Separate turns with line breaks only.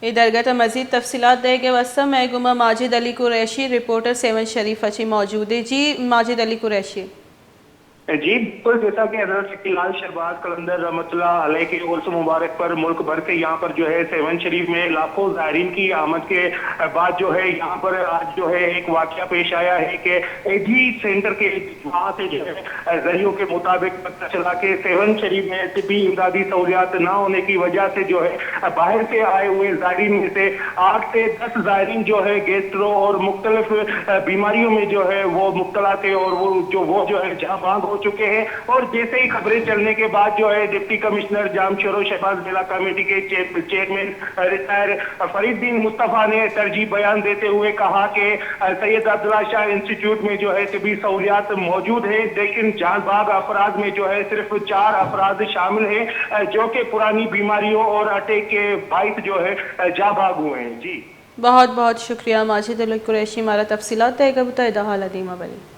درگاہ مزید تفصیلات دے گے وسم ہے گما ماجد علی قریشی رپورٹر 7 شریف اچھی موجود ہے جی ماجد علی قریشی
جی بالکل جیسا کہ حضرت اقتلال شہباز قلندر رحمۃ اللہ علیہ کے عرس مبارک پر ملک بھر سے یہاں پر جو ہے 7 شریف میں لاکھوں زائرین کی آمد کے بعد جو ہے یہاں پر آج جو ہے ایک واقعہ پیش آیا ہے کہ ایجی سینٹر کے وہاں سے جو ہے ذریعوں کے مطابق پتہ چلا کہ 7 شریف میں طبی امدادی سہولیات نہ ہونے کی وجہ سے جو ہے باہر سے آئے ہوئے زائرین میں سے 8 سے 10 زائرین جو ہے گیسٹرو اور مختلف بیماریوں میں جو ہے وہ مبتلا تھے اور وہ ہے جہاں بانگ ہو چکے ہیں اور جیسے ہی خبریں چلنے کے بعد جو ہے ڈپٹی کمشنر جام شور و شہباز ضلع کمیٹی کے چیئرمین ریٹائر فرید بن مصطفیٰ نے ترجیح بیان دیتے ہوئے کہا کہ سید عبداللہ شاہ انسٹیٹیوٹ میں جو ہے طبی سہولیات موجود ہیں لیکن جان باغ افراد میں جو ہے صرف 4 افراد شامل ہیں جو کہ پرانی بیماریوں اور اٹیک کے باعث جو ہے جاں بھاگ ہوئے ہیں جی
بہت بہت شکریہ ماجد علی قریشی ہمارا تفصیلات دے گا بتائے حال عدیمہ بلی